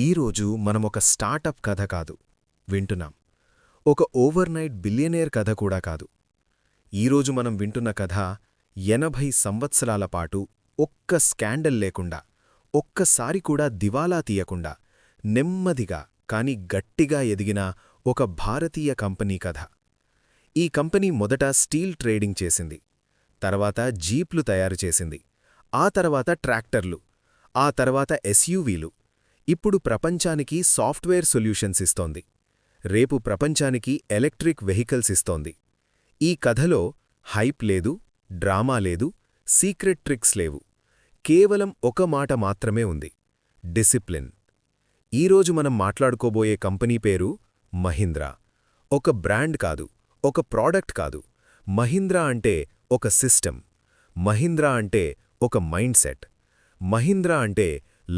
ఈరోజు మనమొక స్టార్టప్ కథ కాదు వింటున్నాం. ఒక ఓవర్నైట్ బిలియనేర్ కథ కూడా కాదు. ఈరోజు మనం వింటున్న కథ 80 సంవత్సరాల పాటు ఒక్క స్కాండల్ లేకుండా, ఒక్కసారి కూడా దివాలా తీయకుండా, నెమ్మదిగా కాని గట్టిగా ఎదిగిన ఒక భారతీయ కంపెనీ కథ. ఈ కంపెనీ మొదట స్టీల్ ట్రేడింగ్ చేసింది, తర్వాత జీప్లు తయారు చేసింది, ఆ తర్వాత ట్రాక్టర్లు, ఆ తర్వాత ఎస్యూవీలు. ఇప్పుడు ప్రపంచానికి సాఫ్ట్వేర్ సొల్యూషన్స్ ఇస్తోంది, రేపు ప్రపంచానికి ఎలక్ట్రిక్ వెహికల్స్ ఇస్తోంది. ఈ కథలో హైప్ లేదు, డ్రామా లేదు, సీక్రెట్ ట్రిక్స్ లేవు. కేవలం ఒక మాట మాత్రమే ఉంది: డిసిప్లిన్. ఈరోజు మనం మాట్లాడుకోబోయే కంపెనీ పేరు మహీంద్రా. ఒక బ్రాండ్ కాదు, ఒక ప్రోడక్ట్ కాదు. మహీంద్రా అంటే ఒక సిస్టమ్. మహీంద్రా అంటే ఒక మైండ్ సెట్. మహీంద్రా అంటే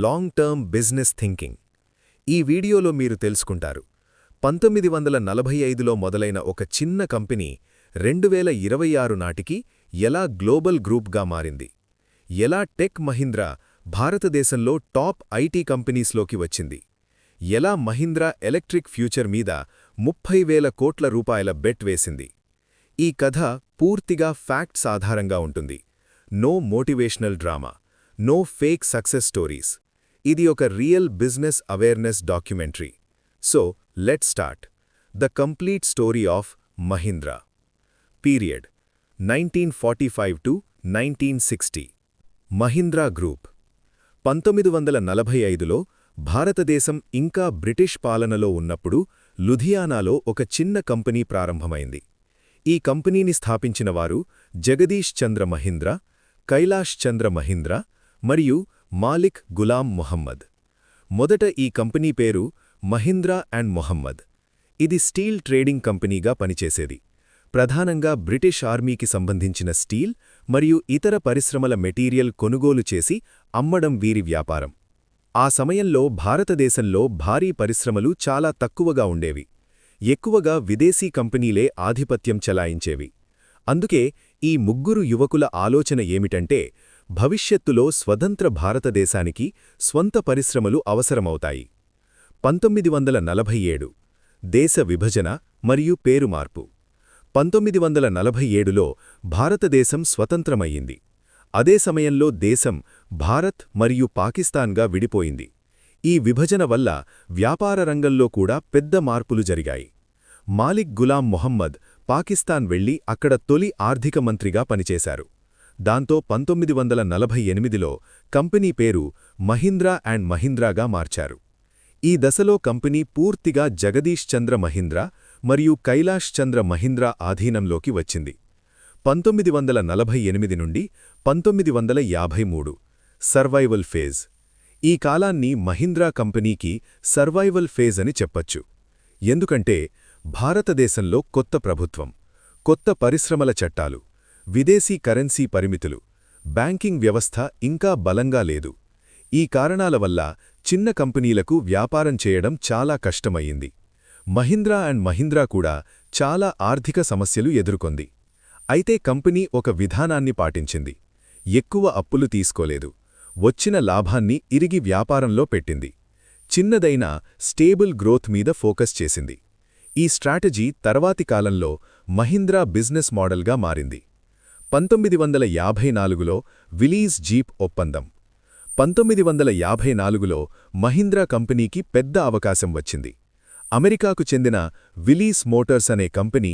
లాంగ్ టర్మ్ బిజినెస్ థింకింగ్. ఈ వీడియోలో మీరు తెలుసుకుంటారు, 1945లో మొదలైన ఒక చిన్న కంపెనీ 2026 నాటికి ఎలా గ్లోబల్ గ్రూప్గా మారింది, ఎలా టెక్ మహీంద్రా భారతదేశంలో టాప్ ఐటీ కంపెనీస్లోకి వచ్చింది, ఎలా మహీంద్రా ఎలక్ట్రిక్ ఫ్యూచర్ మీద 30,000 కోట్ల రూపాయల బెట్ వేసింది. ఈ కథ పూర్తిగా ఫ్యాక్ట్స్ ఆధారంగా ఉంటుంది. No motivational drama, no fake success stories. ఇది ఒక real business awareness documentary. So let's start the complete story of Mahindra. Period 1945 to 1960. Mahindra group 1945లో భారతదేశం ఇంకా బ్రిటిష్ పాలనలో ఉన్నప్పుడు లుధియానాలో ఒక చిన్న కంపెనీ ప్రారంభమైంది. ఈ కంపెనీని స్థాపించినవారు జగదీష్ చంద్ర మహీంద్రా, కైలాష్ చంద్ర మహీంద్రా మరియు మాలిక్ గులాం మొహమ్మద్. మొదట ఈ కంపెనీ పేరు మహీంద్రా అండ్ మొహమ్మద్. ఇది స్టీల్ ట్రేడింగ్ కంపెనీగా పనిచేసేది. ప్రధానంగా బ్రిటిష్ ఆర్మీకి సంబంధించిన స్టీల్ మరియు ఇతర పరిశ్రమల మెటీరియల్ కొనుగోలు చేసి అమ్మడం వీరి వ్యాపారం. ఆ సమయంలో భారతదేశంలో భారీ పరిశ్రమలు చాలా తక్కువగా ఉండేవి. ఎక్కువగా విదేశీ కంపెనీలే ఆధిపత్యం చెలాయించేవి. అందుకే ఈ ముగ్గురు యువకుల ఆలోచన ఏమిటంటే, భవిష్యత్తులో స్వతంత్ర భారతదేశానికి స్వంత పరిశ్రమలు అవసరమవుతాయి. 1947 దేశ విభజన మరియు పేరు మార్పు. 1947లో భారతదేశం స్వతంత్రమయ్యింది. అదే సమయంలో దేశం భారత్ మరియు పాకిస్తాన్గా విడిపోయింది. ఈ విభజన వల్ల వ్యాపార రంగంలో కూడా పెద్ద మార్పులు జరిగాయి. మాలిక్ గులాం మొహమ్మద్ పాకిస్తాన్ వెళ్లి అక్కడ తొలి ఆర్థిక మంత్రిగా పనిచేశారు. దాంతో 1948లో కంపెనీ పేరు మహీంద్రా అండ్ మహీంద్రాగా మార్చారు. ఈ దశలో కంపెనీ పూర్తిగా జగదీష్ చంద్ర మహీంద్రా మరియు కైలాష్ చంద్ర మహీంద్రా ఆధీనంలోకి వచ్చింది. 1948 నుండి 1953 సర్వైవల్ ఫేజ్. ఈ కాలాన్ని మహీంద్రా కంపెనీకి సర్వైవల్ ఫేజ్ అని చెప్పచ్చు. ఎందుకంటే భారతదేశంలో కొత్త ప్రభుత్వం, కొత్త పరిశ్రమల చట్టాలు, విదేశీ కరెన్సీ పరిమితులు, బ్యాంకింగ్ వ్యవస్థ ఇంకా బలంగా లేదు. ఈ కారణాల వల్ల చిన్న కంపెనీలకు వ్యాపారం చేయడం చాలా కష్టమయ్యింది. మహీంద్రా అండ్ మహీంద్రా కూడా చాలా ఆర్థిక సమస్యలు ఎదుర్కొంది. అయితే కంపెనీ ఒక విధానాన్ని పాటించింది. ఎక్కువ అప్పులు తీసుకోలేదు, వచ్చిన లాభాన్ని ఇరిగి వ్యాపారంలో పెట్టింది. చిన్నదైన స్టేబుల్ గ్రోత్ మీద ఫోకస్ చేసింది. ఈ స్ట్రాటజీ తర్వాతి కాలంలో మహీంద్రా బిజినెస్ మోడల్గా మారింది. 1954లో విలీస్ జీప్ ఒప్పందం. 1954లో మహీంద్రా కంపెనీకి పెద్ద అవకాశం వచ్చింది. అమెరికాకు చెందిన విలీస్ మోటార్స్ అనే కంపెనీ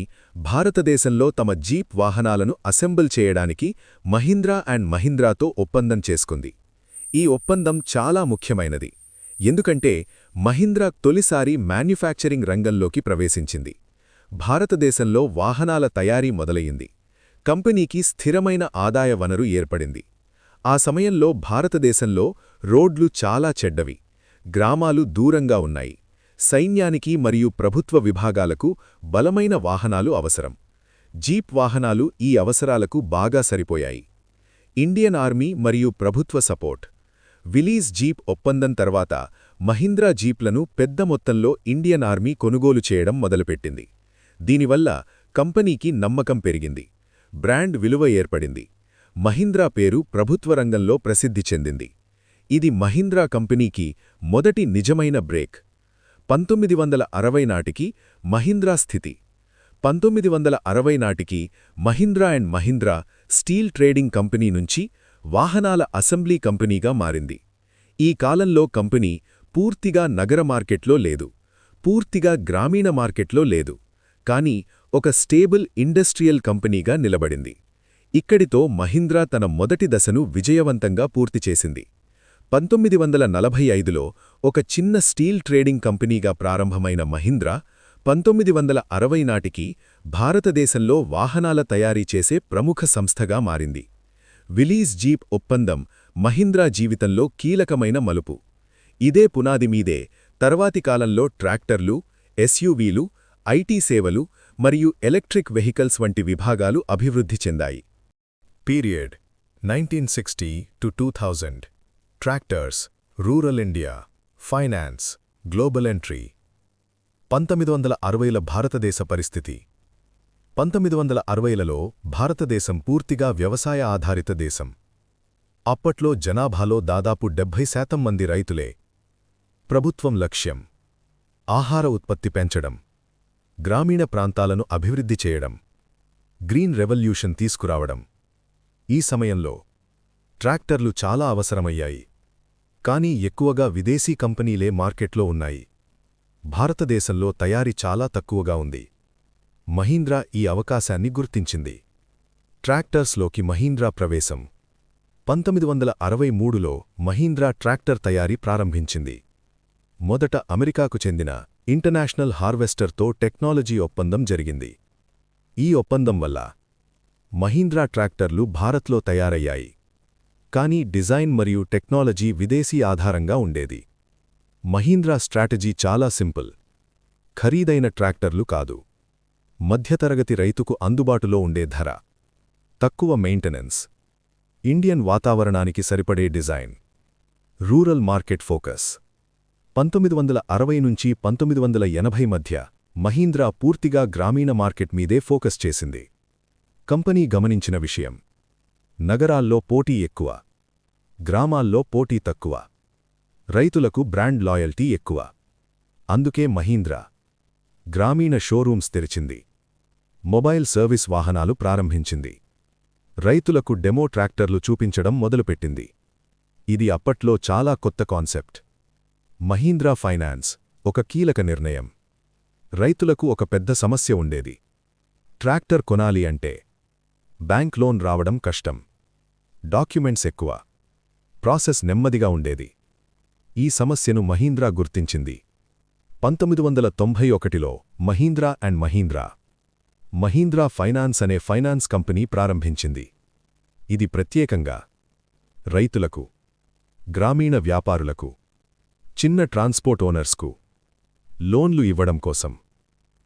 భారతదేశంలో తమ జీప్ వాహనాలను అసెంబుల్ చేయడానికి మహీంద్రా అండ్ మహీంద్రాతో ఒప్పందం చేసుకుంది. ఈ ఒప్పందం చాలా ముఖ్యమైనది, ఎందుకంటే మహీంద్రా తొలిసారి మ్యాన్యుఫ్యాక్చరింగ్ రంగంలోకి ప్రవేశించింది. భారతదేశంలో వాహనాల తయారీ మొదలయింది. కంపెనీకి స్థిరమైన ఆదాయ వనరు ఏర్పడింది. ఆ సమయంలో భారతదేశంలో రోడ్లు చాలా చెడ్డవి, గ్రామాలు దూరంగా ఉన్నాయి. సైన్యానికి మరియు ప్రభుత్వ విభాగాలకు బలమైన వాహనాలు అవసరం. జీప్ వాహనాలు ఈ అవసరాలకు బాగా సరిపోయాయి. ఇండియన్ ఆర్మీ మరియు ప్రభుత్వ సపోర్ట్. విలీస్ జీప్ ఒప్పందం తర్వాత మహీంద్రా జీప్లను పెద్ద మొత్తంలో ఇండియన్ ఆర్మీ కొనుగోలు చేయడం మొదలుపెట్టింది. దీనివల్ల కంపెనీకి నమ్మకం పెరిగింది, బ్రాండ్ విలువ ఏర్పడింది. మహీంద్రా పేరు ప్రభుత్వ రంగంలో ప్రసిద్ధి చెందింది. ఇది మహీంద్రా కంపెనీకి మొదటి నిజమైన బ్రేక్. 1960 నాటికి మహీంద్రా స్థితి. 1960 నాటికి Mahindra and Mahindra steel trading company నుంచి వాహనాల అసెంబ్లీ కంపెనీగా మారింది. ఈ కాలంలో కంపెనీ పూర్తిగా నగర మార్కెట్లో లేదు, పూర్తిగా గ్రామీణ మార్కెట్లో లేదు, కానీ ఒక స్టేబుల్ ఇండస్ట్రియల్ కంపెనీగా నిలబడింది. ఇక్కడితో మహీంద్రా తన మొదటి దశను విజయవంతంగా పూర్తి చేసింది. 1945లో ఒక చిన్న స్టీల్ ట్రేడింగ్ కంపెనీగా ప్రారంభమైన మహీంద్రా 1960 నాటికి భారతదేశంలో వాహనాల తయారీ చేసే ప్రముఖ సంస్థగా మారింది. విలీస్ జీప్ ఒప్పందం మహీంద్రా జీవితంలో కీలకమైన మలుపు. ఇదే పునాది మీదే తర్వాతి కాలంలో ట్రాక్టర్లు, ఎస్యూవీలు, ఐటీ సేవలు మరియు ఎలక్ట్రిక్ వెహికల్స్ వంటి విభాగాలు అభివృద్ధి చెందాయి. Period 1960 to 2000. Tractors, rural India, finance, global entry. 1960ల భారతదేశ పరిస్థితి. 1960లలో భారతదేశం పూర్తిగా వ్యవసాయ ఆధారిత దేశం. అప్పట్లో జనాభాలో దాదాపు 70% మంది రైతులే. ప్రభుత్వం లక్ష్యం ఆహార ఉత్పత్తి పెంచడం, గ్రామీణ ప్రాంతాలను అభివృద్ధి చేయడం, గ్రీన్ రెవల్యూషన్ తీసుకురావడం. ఈ సమయంలో ట్రాక్టర్లు చాలా అవసరమయ్యాయి, కానీ ఎక్కువగా విదేశీ కంపెనీలే మార్కెట్లో ఉన్నాయి. భారతదేశంలో తయారీ చాలా తక్కువగా ఉంది. మహీంద్రా ఈ అవకాశాన్ని గుర్తించింది. ట్రాక్టర్స్లోకి మహీంద్రా ప్రవేశం. 1963లో మహీంద్రా ట్రాక్టర్ తయారీ ప్రారంభించింది. మొదట అమెరికాకు చెందిన ఇంటర్నేషనల్ హార్వెస్టర్తో టెక్నాలజీ ఒప్పందం జరిగింది. ఈ ఒప్పందం వల్ల మహీంద్రా ట్రాక్టర్లు భారత్లో తయారయ్యాయి, కానీ డిజైన్ మరియు టెక్నాలజీ విదేశీ ఆధారంగా ఉండేది. మహీంద్రా స్ట్రాటజీ చాలా సింపుల్. ఖరీదైన ట్రాక్టర్లు కాదు, మధ్యతరగతి రైతుకు అందుబాటులో ఉండే ధర, తక్కువ మెయింటెనెన్స్, ఇండియన్ వాతావరణానికి సరిపడే డిజైన్, రూరల్ మార్కెట్ ఫోకస్. 1960 నుంచి 1980 మధ్య మహీంద్రా పూర్తిగా గ్రామీణ మార్కెట్ మీదే ఫోకస్ చేసింది. కంపెనీ గమనించిన విషయం: నగరాల్లో పోటీ ఎక్కువ, గ్రామాల్లో పోటీ తక్కువ, రైతులకు బ్రాండ్ లాయల్టీ ఎక్కువ. అందుకే మహీంద్రా గ్రామీణ షోరూమ్స్ తెరిచింది, మొబైల్ సర్వీస్ వాహనాలు ప్రారంభించింది, రైతులకు డెమో ట్రాక్టర్లు చూపించడం మొదలుపెట్టింది. ఇది అప్పట్లో చాలా కొత్త కాన్సెప్ట్. మహీంద్రా ఫైనాన్స్ ఒక కీలక నిర్ణయం. రైతులకు ఒక పెద్ద సమస్య ఉండేది. ట్రాక్టర్ కొనాలి అంటే బ్యాంక్ లోన్ రావడం కష్టం, డాక్యుమెంట్స్ ఎక్కువ, ప్రాసెస్ నెమ్మదిగా ఉండేది. ఈ సమస్యను మహీంద్రా గుర్తించింది. 1991లో మహీంద్రా అండ్ మహీంద్రా ఫైనాన్స్ అనే ఫైనాన్స్ కంపెనీ ప్రారంభించింది. ఇది ప్రత్యేకంగా రైతులకు, గ్రామీణ వ్యాపారులకు, చిన్న ట్రాన్స్పోర్ట్ ఓనర్స్కు లోన్లు ఇవ్వడం కోసం.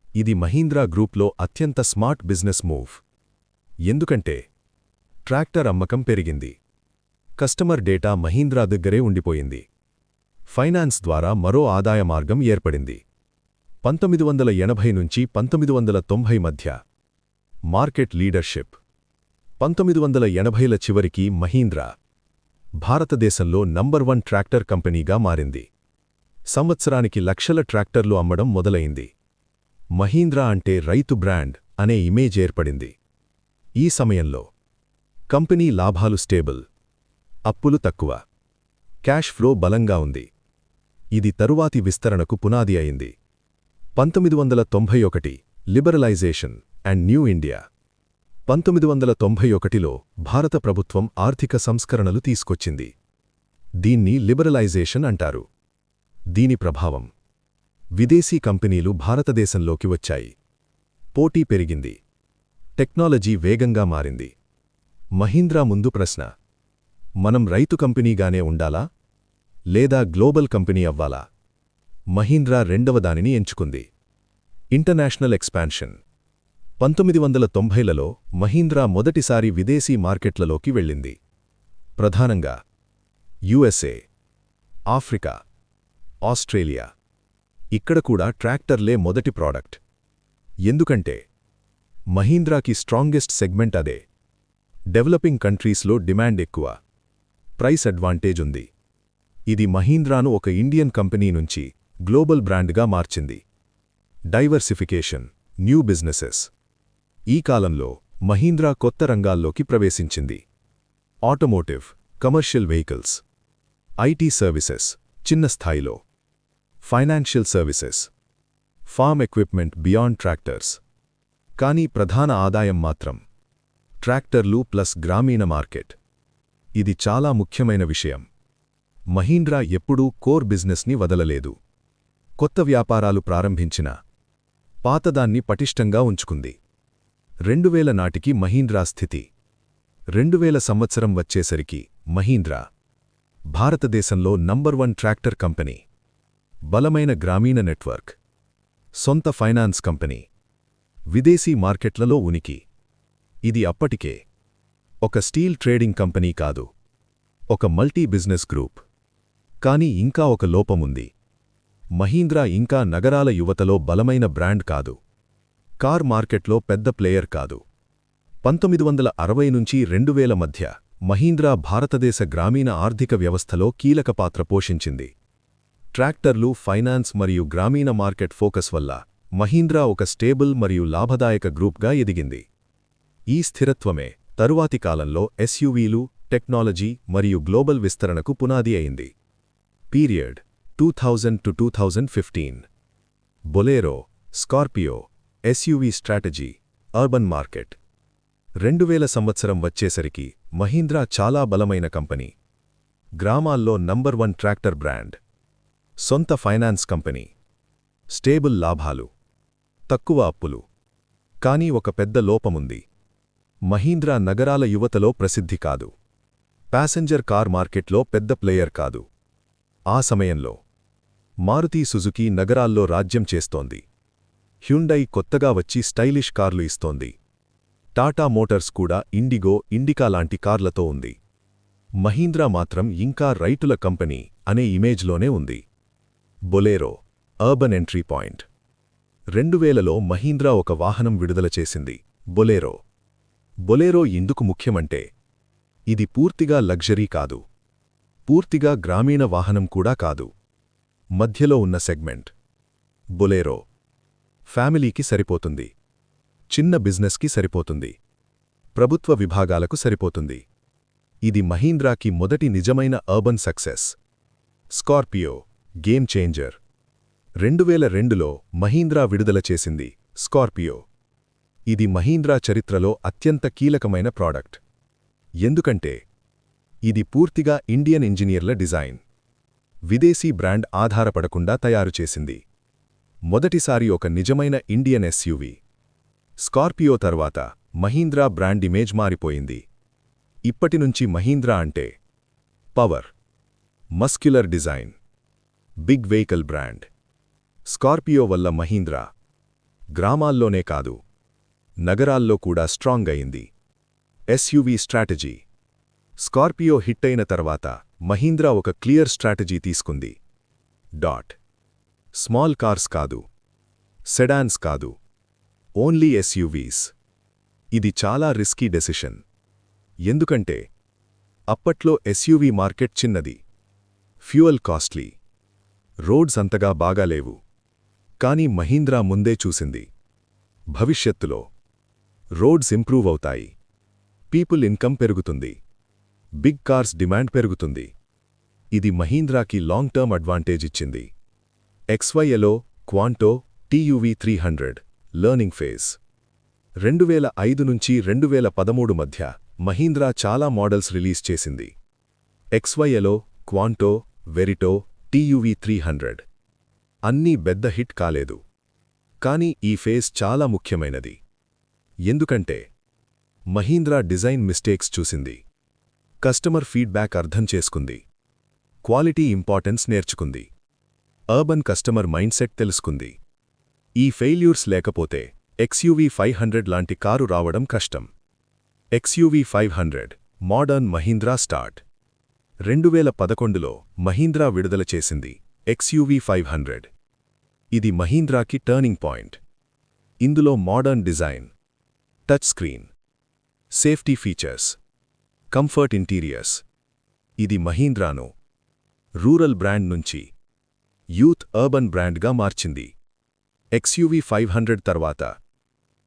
ఇది మహీంద్రా గ్రూప్లో అత్యంత స్మార్ట్ బిజినెస్ మూవ్. ఎందుకంటే ట్రాక్టర్ అమ్మకం పెరిగింది, కస్టమర్ డేటా మహీంద్రా దగ్గరే ఉండిపోయింది, ఫైనాన్స్ ద్వారా మరో ఆదాయ మార్గం ఏర్పడింది. 1980 నుంచి 1990 మధ్య మార్కెట్ లీడర్షిప్. 1980ల చివరికి మహీంద్రా భారతదేశంలో నంబర్ 1 ట్రాక్టర్ కంపెనీగా మారింది. సంవత్సరానికి లక్షల ట్రాక్టర్లు అమ్మడం మొదలైంది. మహీంద్రా అంటే రైతు బ్రాండ్ అనే ఇమేజ్ ఏర్పడింది. ఈ సమయంలో కంపెనీ లాభాలు స్టేబుల్, అప్పులు తక్కువ, క్యాష్ ఫ్లో బలంగా ఉంది. ఇది తరువాతి విస్తరణకు పునాది అయింది. 1991 లిబరలైజేషన్ అండ్ న్యూ ఇండియా. 1991లో భారత ప్రభుత్వం ఆర్థిక సంస్కరణలు తీసుకొచ్చింది. దీన్ని లిబరలైజేషన్ అంటారు. దీని ప్రభావం: విదేశీ కంపెనీలు భారతదేశంలోకి వచ్చాయి, పోటీ పెరిగింది, టెక్నాలజీ వేగంగా మారింది. మహీంద్రా ముందు ప్రశ్న: మనం రైతు కంపెనీగానే ఉండాలా లేదా గ్లోబల్ కంపెనీ అవ్వాలా? మహీంద్రా రెండవదానిని ఎంచుకుంది: ఇంటర్నేషనల్ ఎక్స్పాన్షన్. 1990లలో మహీంద్రా మొదటిసారి విదేశీ మార్కెట్లలోకి వెళ్ళింది. ప్రధానంగా యుఎస్ఏ, ఆఫ్రికా, ఆస్ట్రేలియా. ఇక్కడ కూడా ట్రాక్టర్లే మొదటి ప్రాడక్ట్. ఎందుకంటే మహీంద్రాకి స్ట్రాంగెస్ట్ సెగ్మెంట్ అదే. డెవలపింగ్ కంట్రీస్లో డిమాండ్ ఎక్కువ, ప్రైస్ అడ్వాంటేజ్ ఉంది. ఇది మహీంద్రాను ఒక ఇండియన్ కంపెనీ నుంచి గ్లోబల్ బ్రాండ్గా మార్చింది. Diversification, new businesses. ఈ కాలంలో మహీంద్రా కొత్త రంగాల్లోకి ప్రవేశించింది. Automotive, commercial vehicles, IT services చిన్న స్థాయిలో, financial services, form equipment beyond tractors. కానీ ప్రధాన ఆదాయం మాత్రం ట్రాక్టర్లు ప్లస్ గ్రామీణ మార్కెట్. ఇది చాలా ముఖ్యమైన విషయం. మహీంద్రా ఎప్పుడూ కోర్ బిజినెస్ని వదలలేదు. కొత్త వ్యాపారాలు ప్రారంభించినా పాతదాన్ని పటిష్టంగా ఉంచుకుంది. 2000 నాటికి మహీంద్రా స్థితి. 2000 సంవత్సరం వచ్చేసరికి మహీంద్రా భారతదేశంలో నంబర్ 1 ట్రాక్టర్ కంపెనీ, బలమైన గ్రామీణ నెట్వర్క్, సొంత ఫైనాన్స్ కంపెనీ, విదేశీ మార్కెట్లలో ఉనికి. ఇది అప్పటికే ఒక స్టీల్ ట్రేడింగ్ కంపెనీ కాదు, ఒక మల్టీ బిజినెస్ గ్రూప్. కానీ ఇంకా ఒక లోపముంది. మహీంద్రా ఇంకా నగరాల యువతలో బలమైన బ్రాండ్ కాదు, కార్ మార్కెట్లో పెద్ద ప్లేయర్ కాదు. 1960 నుంచి 2000 మధ్య మహీంద్రా భారతదేశ గ్రామీణ ఆర్థిక వ్యవస్థలో కీలక పాత్ర పోషించింది. ట్రాక్టర్లు, ఫైనాన్స్ మరియు గ్రామీణ మార్కెట్ ఫోకస్ వల్ల మహీంద్రా ఒక స్టేబుల్ మరియు లాభదాయక గ్రూప్గా ఎదిగింది. ఈ స్థిరత్వమే తరువాతి కాలంలో ఎస్యూవీలు, టెక్నాలజీ మరియు గ్లోబల్ విస్తరణకు పునాది అయింది. Period 2000 to 2015. Bolero, Scorpio, SUV strategy, urban market. 2000 సంవత్సరం వచ్చేసరికి మహీంద్రా చాలా బలమైన కంపెనీ. గ్రామాల్లో నంబర్ 1 ట్రాక్టర్ బ్రాండ్, సొంత ఫైనాన్స్ కంపెనీ, స్టేబుల్ లాభాలు, తక్కువ అప్పులు. కానీ ఒక పెద్ద లోపముంది. మహీంద్రా నగరాల యువతలో ప్రసిద్ధి కాదు, ప్యాసింజర్ కార్ మార్కెట్లో పెద్ద ప్లేయర్ కాదు. ఆ సమయంలో మారుతీ సుజుకీ నగరాల్లో రాజ్యం చేస్తోంది. హ్యుండై కొత్తగా వచ్చి స్టైలిష్ కార్లు ఇస్తోంది. టాటా మోటార్స్ కూడా ఇండిగో, ఇండికా లాంటి కార్లతో ఉంది. మహీంద్రా మాత్రం ఇంకా రైతుల కంపెనీ అనే ఇమేజ్లోనే ఉంది. Bolero, urban entry point. 2000లో మహీంద్రా ఒక వాహనం విడుదల చేసింది, బొలేరో. బొలేరో ఎందుకు ముఖ్యమంటే ఇది పూర్తిగా లగ్జరీ కాదు, పూర్తిగా గ్రామీణ వాహనం కూడా కాదు, మధ్యలో ఉన్న సెగ్మెంట్. బొలేరో ఫ్యామిలీకి సరిపోతుంది, చిన్న బిజినెస్కి సరిపోతుంది, ప్రభుత్వ విభాగాలకు సరిపోతుంది. ఇది మహీంద్రాకి మొదటి నిజమైన urban success. Scorpio, game changer. 2002లో మహీంద్రా విడుదల చేసింది స్కార్పియో. ఇది మహీంద్రా చరిత్రలో అత్యంత కీలకమైన ప్రాడక్ట్. ఎందుకంటే ఇది పూర్తిగా ఇండియన్ ఇంజనీర్ల డిజైన్, విదేశీ బ్రాండ్ ఆధారపడకుండా తయారుచేసింది. మొదటిసారి ఒక నిజమైన ఇండియన్ ఎస్యూవీ. స్కార్పియో తర్వాత మహీంద్రా బ్రాండ్ ఇమేజ్ మారిపోయింది. ఇప్పటినుంచి మహీంద్రా అంటే power, muscular design, big vehicle brand. Scorpio వల్ల మహీంద్రా గ్రామాల్లోనే కాదు, నగరాల్లో కూడా స్ట్రాంగ్ అయింది. SUV strategy. స్కార్పియో హిట్ అయిన తర్వాత మహీంద్రా ఒక క్లియర్ స్ట్రాటజీ తీసుకుంది. స్మాల్ కార్స్ కాదు, సెడాన్స్ కాదు, ఓన్లీ ఎస్యూవీస్. ఇది చాలా రిస్కీ డెసిషన్. ఎందుకంటే అప్పట్లో ఎస్యూవీ మార్కెట్ చిన్నది, ఫ్యూయల్ కాస్ట్లీ, రోడ్స్ అంతగా బాగాలేవు. కానీ మహీంద్రా ముందే చూసింది, భవిష్యత్తులో రోడ్స్ ఇంప్రూవ్ అవుతాయి, పీపుల్ ఇన్కమ్ పెరుగుతుంది, బిగ్ కార్స్ డిమాండ్ పెరుగుతుంది. ఇది మహీంద్రాకి లాంగ్ టర్మ్ అడ్వాంటేజ్ ఇచ్చింది. XYలో క్వాంటో TUV 300 లర్నింగ్ ఫేజ్. 2005 నుంచి 2013 మధ్య మహీంద్రా చాలా మోడల్స్ రిలీజ్ చేసింది. XYలో క్వాంటో, వెరిటో, TUV 300 అన్నీ పెద్ద హిట్ కాలేదు. కానీ ఈ ఫేజ్ చాలా ముఖ్యమైనది. ఎందుకంటే మహీంద్రా డిజైన్ మిస్టేక్స్ చూసింది, కస్టమర్ ఫీడ్బ్యాక్ అర్థం చేసుకుంది, క్వాలిటీ ఇంపార్టెన్స్ నేర్చుకుంది, అర్బన్ కస్టమర్ మైండ్సెట్ తెలుసుకుంది. ఈ ఫెయిల్యూర్స్ లేకపోతే XUV 500 లాంటి కారు రావడం కష్టం. XUV 500 modern Mahindra start. 2011లో మహీంద్రా విడుదల చేసింది XUV 500. ఇది మహీంద్రాకి టర్నింగ్ పాయింట్. ఇందులో modern design, touch screen, safety features, comfort interiors. ఇది మహీంద్రాను రూరల్ బ్రాండ్ నుంచి యూత్ అర్బన్ బ్రాండ్గా మార్చింది. XUV 500 తర్వాత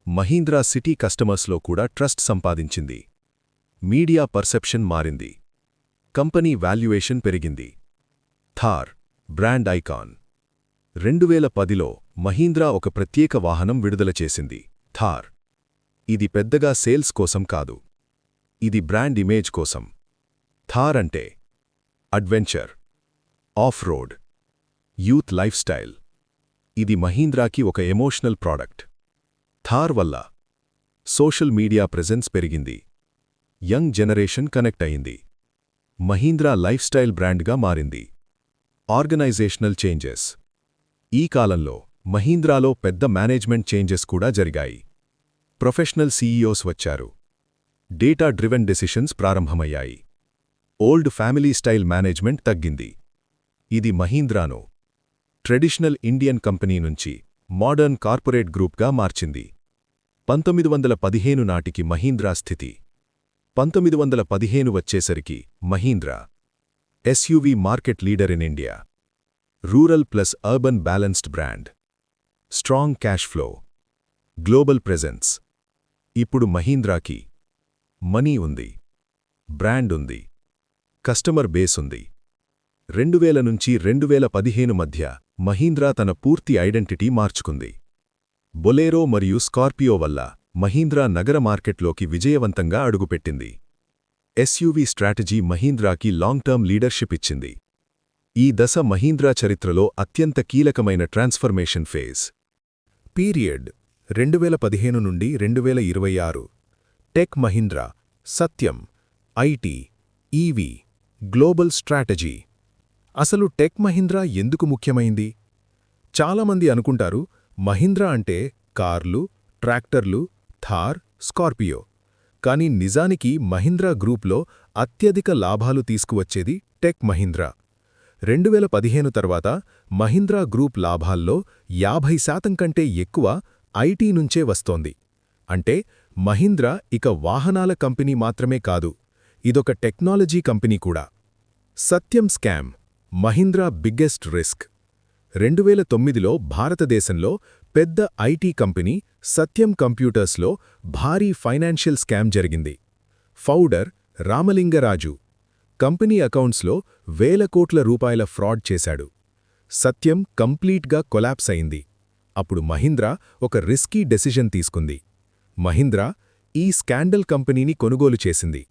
మహీంద్రా సిటీ కస్టమర్స్లో కూడా ట్రస్ట్ సంపాదించింది. మీడియా పర్సెప్షన్ మారింది. కంపెనీ వాల్యుయేషన్ పెరిగింది. థార్ బ్రాండ్ ఐకాన్ 2010లో మహీంద్రా ఒక ప్రత్యేక వాహనం విడుదల చేసింది, థార్. ఇది పెద్దగా సేల్స్ కోసం కాదు, ఇది బ్రాండ్ ఇమేజ్ కోసం. థార్ అంటే adventure, off road, youth lifestyle. ఇది మహీంద్రాకి ఒక ఎమోషనల్ ప్రాడక్ట్. థార్ వల్ల సోషల్ మీడియా ప్రెజెన్స్ పెరిగింది. యంగ్ జనరేషన్ కనెక్ట్ అయింది. మహీంద్రా లైఫ్ స్టైల్ బ్రాండ్గా మారింది. Organisational changes. ఈ కాలంలో మహీంద్రాలో పెద్ద మేనేజ్మెంట్ చేంజెస్ కూడా జరిగాయి. ప్రొఫెషనల్ సీఈఓస్ వచ్చారు. డేటా డ్రివెన్ డెసిషన్స్ ప్రారంభమయ్యాయి. ఓల్డ్ ఫ్యామిలీ స్టైల్ మేనేజ్మెంట్ తగ్గింది. ఇది మహీంద్రాను ట్రెడిషనల్ ఇండియన్ కంపెనీ నుంచి మోడర్న్ కార్పొరేట్ గ్రూప్గా మార్చింది. 1915 నాటికి మహీంద్రా స్థితి. 1915 వచ్చేసరికి Mahindra SUV market leader in India. Rural plus urban balanced brand. Strong cash flow, global presence. ఇప్పుడు మహీంద్రాకి మనీ ఉంది, బ్రాండ్ ఉంది, కస్టమర్ బేస్ ఉంది. 2000 నుంచి 2015 మధ్య మహీంద్రా తన పూర్తి ఐడెంటిటీ మార్చుకుంది. బొలేరో మరియు స్కార్పియో వల్ల మహీంద్రా నగర మార్కెట్లోకి విజయవంతంగా అడుగుపెట్టింది. SUV స్ట్రాటజీ మహీంద్రాకి లాంగ్ టర్మ్ లీడర్షిప్ ఇచ్చింది. ఈ దశ మహీంద్రా చరిత్రలో అత్యంత కీలకమైన ట్రాన్స్ఫర్మేషన్ ఫేజ్. పీరియడ్ 2015 నుండి 2026. Tech Mahindra, Satyam, IT, EV, global strategy. అసలు టెక్ మహీంద్రా ఎందుకు ముఖ్యమైంది? చాలామంది అనుకుంటారు మహీంద్రా అంటే కార్లు, ట్రాక్టర్లు, థార్, స్కార్పియో. కానీ నిజానికి మహీంద్రా గ్రూప్లో అత్యధిక లాభాలు తీసుకువచ్చేది టెక్ మహీంద్రా. 2015 తర్వాత మహీంద్రా గ్రూప్ లాభాల్లో 50% కంటే ఎక్కువ ఐటీ నుంచే వస్తోంది. అంటే మహీంద్రా ఇక వాహనాల కంపెనీ మాత్రమే కాదు, ఇదొక టెక్నాలజీ కంపెనీ కూడా. సత్యం స్కామ్, మహీంద్రా బిగ్గెస్ట్ రిస్క్. 2009లో భారతదేశంలో పెద్ద ఐటీ కంపెనీ సత్యం కంప్యూటర్స్లో భారీ ఫైనాన్షియల్ స్కామ్ జరిగింది. ఫౌండర్ రామలింగరాజు కంపెనీ అకౌంట్స్లో వేల కోట్ల రూపాయల ఫ్రాడ్ చేశాడు. సత్యం కంప్లీట్గా కొలాప్స్ అయింది. అప్పుడు మహీంద్రా ఒక రిస్కీ డెసిషన్ తీసుకుంది. మహీంద్రా ఈ స్కాండల్ కంపెనీని కొనుగోలు చేసింది.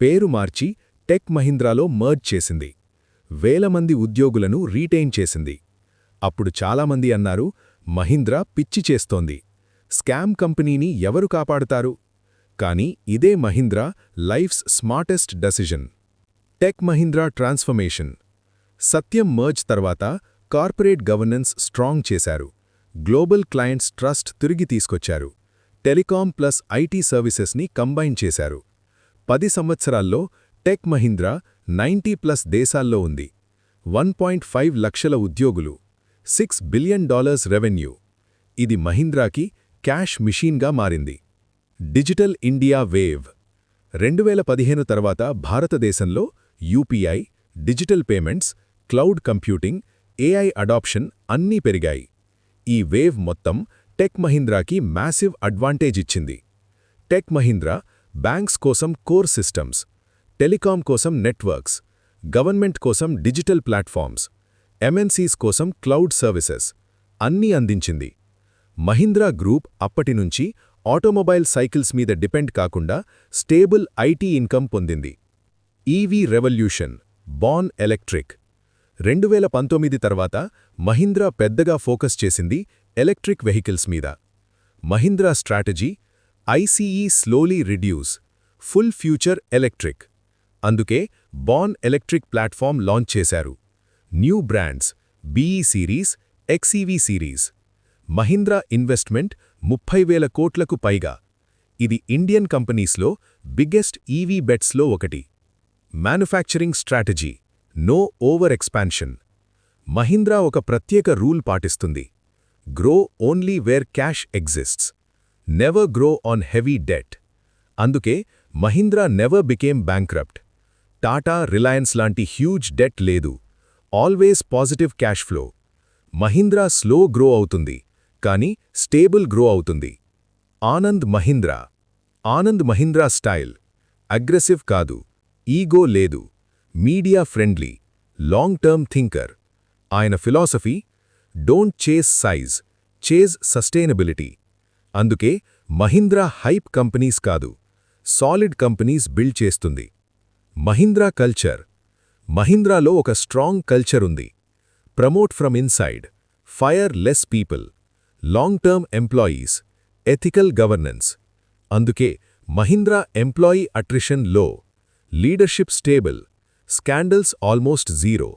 పేరు మార్చి టెక్ మహీంద్రాలో మర్జ్ చేసింది. వేల మంది ఉద్యోగులను రీటైన్ చేసింది. అప్పుడు చాలామంది అన్నారు, మహీంద్రా పిచ్చి చేస్తోంది, స్కామ్ కంపెనీని ఎవరు కాపాడుతారు? కానీ ఇదే Mahindra life's smartest decision. Tech Mahindra transformation. Satyam merge తర్వాత కార్పొరేట్ గవర్నెన్స్ స్ట్రాంగ్ చేశారు. గ్లోబల్ క్లయింట్స్ ట్రస్ట్ తిరిగి తీసుకొచ్చారు. టెలికాం ప్లస్ ఐటీ సర్వీసెస్ని కంబైన్ చేశారు. 10 సంవత్సరాల్లో టెక్ మహీంద్రా 90+ దేశాల్లో ఉంది. 1.5 లక్షల ఉద్యోగులు, $6 బిలియన్ రెవెన్యూ. ఇది మహీంద్రాకి క్యాష్ మిషీన్గా మారింది. Digital India wave. 2015 తర్వాత భారతదేశంలో UPI, digital payments, cloud computing, AI adoption అన్నీ పెరిగాయి. ఈ వేవ్ మొత్తం టెక్ మహీంద్రాకి మ్యాసివ్ అడ్వాంటేజ్ ఇచ్చింది. టెక్ మహీంద్రా బ్యాంక్స్ కోసం కోర్ సిస్టమ్స్, టెలికాం కోసం నెట్వర్క్స్, గవర్నమెంట్ కోసం డిజిటల్ ప్లాట్ఫామ్స్, MNCs కోసం క్లౌడ్ సర్వీసెస్ అన్నీ అందించింది. మహీంద్రా గ్రూప్ అప్పటినుంచి ఆటోమొబైల్ సైకిల్స్ మీద డిపెండ్ కాకుండా స్టేబుల్ ఐటీ ఇన్కమ్ పొందింది. EV revolution, born electric. 2019 తర్వాత మహీంద్రా పెద్దగా ఫోకస్ చేసింది ఎలక్ట్రిక్ వెహికల్స్ మీద. Mahindra strategy ICE slowly reduce, full future electric. అందుకే బాన్ ఎలక్ట్రిక్ ప్లాట్ఫామ్ లాంచ్ చేశారు. New brands BE series, XEV series. Mahindra investment 30,000 కోట్లకు పైగా. ఇది ఇండియన్ కంపెనీస్లో బిగ్గెస్ట్ ఈవీ బెట్స్లో ఒకటి. Manufacturing strategy, no over expansion. Mahindra ఒక ప్రత్యేక రూల్ పాటిస్తుంది. Grow only where cash exists, never grow on heavy debt. అందుకే Mahindra never became bankrupt. Tata, Reliance లాంటి హ్యూజ్ డెట్ లేదు. Always positive cash flow. Mahindra slow grow అవుతుంది, కానీ స్టేబుల్ గ్రో అవుతుంది. ఆనంద్ మహీంద్రా స్టైల్ అగ్రెసివ్ కాదు, ఈగో లేదు, media friendly, long term thinker. ఆయన philosophy don't chase size, chase sustainability. అందుకే మహీంద్రా హైప్ కంపెనీస్ కాదు, సాలిడ్ కంపెనీస్ బిల్డ్ చేస్తుంది. మహీంద్రా కల్చర్. మహీంద్రాలో ఒక స్ట్రాంగ్ కల్చర్ ఉంది. Promote from inside, fire less people, long term employees, ethical governance. అందుకే Mahindra employee attrition లో, leadership stable, scandals almost zero.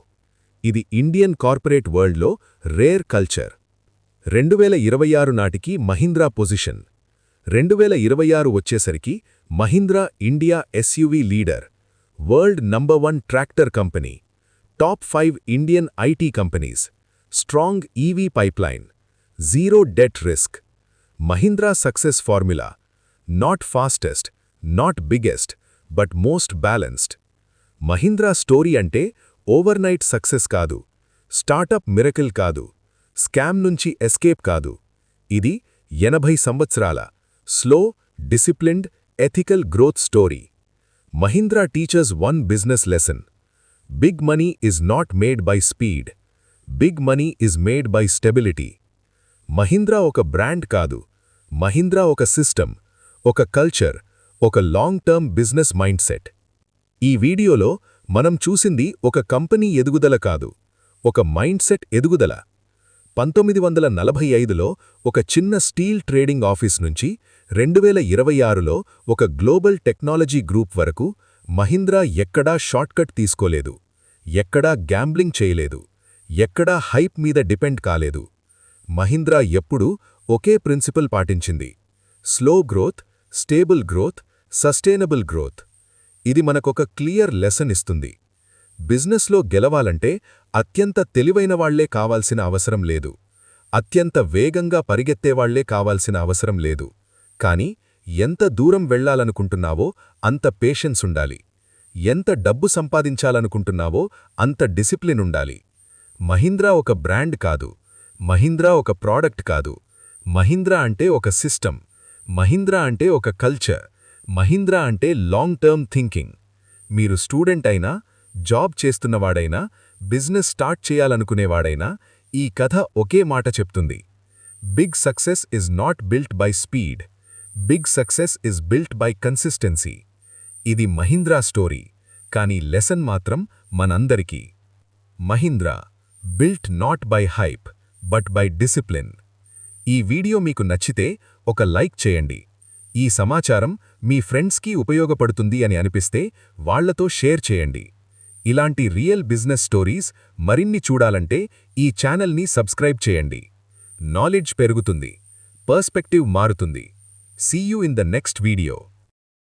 ఇది Indian corporate వరల్డ్లో rare culture. 2026 నాటికి మహీంద్రా పొజిషన్. 2026 వచ్చేసరికి Mahindra India SUV leader, world number 1 tractor company, top 5 Indian IT companies, strong EV pipeline, zero debt risk. Mahindra success formula not fastest, not biggest, but most balanced. Mahindra story అంటే overnight success కాదు, startup miracle కాదు, scam నుంచి escape కాదు. ఇది 80 సంవత్సరాల slow, disciplined, ethical growth story. Mahindra teaches one business lesson. Big money is not made by speed, big money is made by stability. Mahindra ఒక brand కాదు, మహీంద్రా ఒక సిస్టమ్, ఒక కల్చర్, ఒక long term business mindset. ఈ వీడియోలో మనం చూసింది ఒక కంపెనీ ఎదుగుదల కాదు, ఒక మైండ్ సెట్ ఎదుగుదల. 1945లో ఒక చిన్న స్టీల్ ట్రేడింగ్ ఆఫీస్ నుంచి 2026లో ఒక గ్లోబల్ టెక్నాలజీ గ్రూప్ వరకు మహీంద్రా ఎక్కడా షార్ట్కట్ తీసుకోలేదు, ఎక్కడా గ్యాంబ్లింగ్ చేయలేదు, ఎక్కడా హైప్ మీద డిపెండ్ కాలేదు. మహీంద్రా ఎప్పుడూ ఒకే ప్రిన్సిపల్ పాటించింది: slow growth, stable growth, sustainable growth. ఇది మనకొక క్లియర్ లెసన్ ఇస్తుంది. బిజినెస్లో గెలవాలంటే అత్యంత తెలివైనవాళ్లే కావాల్సిన అవసరం లేదు, అత్యంత వేగంగా పరిగెత్తేవాళ్లే కావాల్సిన అవసరం లేదు. కానీ ఎంత దూరం వెళ్లాలనుకుంటున్నావో అంత పేషెన్స్ ఉండాలి, ఎంత డబ్బు సంపాదించాలనుకుంటున్నావో అంత డిసిప్లిన్ ఉండాలి. మహీంద్రా ఒక బ్రాండ్ కాదు, మహీంద్రా ఒక ప్రోడక్ట్ కాదు. మహీంద్రా అంటే ఒక సిస్టమ్, మహీంద్రా అంటే ఒక కల్చర్, మహీంద్రా అంటే లాంగ్ టర్మ్ థింకింగ్. మీరు స్టూడెంట్ అయినా, జాబ్ చేస్తున్నవాడైనా, బిజినెస్ స్టార్ట్ చేయాలనుకునేవాడైనా ఈ కథ ఒకే మాట చెప్తుంది: big success is not built by speed, big success is built by consistency. ఇది మహీంద్రా స్టోరీ, కానీ లెసన్ మాత్రం మనందరికీ. Mahindra built not by hype, but by discipline. ఈ వీడియో మీకు నచ్చితే ఒక లైక్ చేయండి. ఈ సమాచారం మీ ఫ్రెండ్స్కి ఉపయోగపడుతుంది అని అనిపిస్తే వాళ్లతో షేర్ చేయండి. ఇలాంటి రియల్ బిజినెస్ స్టోరీస్ మరిన్ని చూడాలంటే ఈ ఛానల్ని సబ్స్క్రైబ్ చేయండి. నాలెడ్జ్ పెరుగుతుంది, పర్స్పెక్టివ్ మారుతుంది. See you in the next video.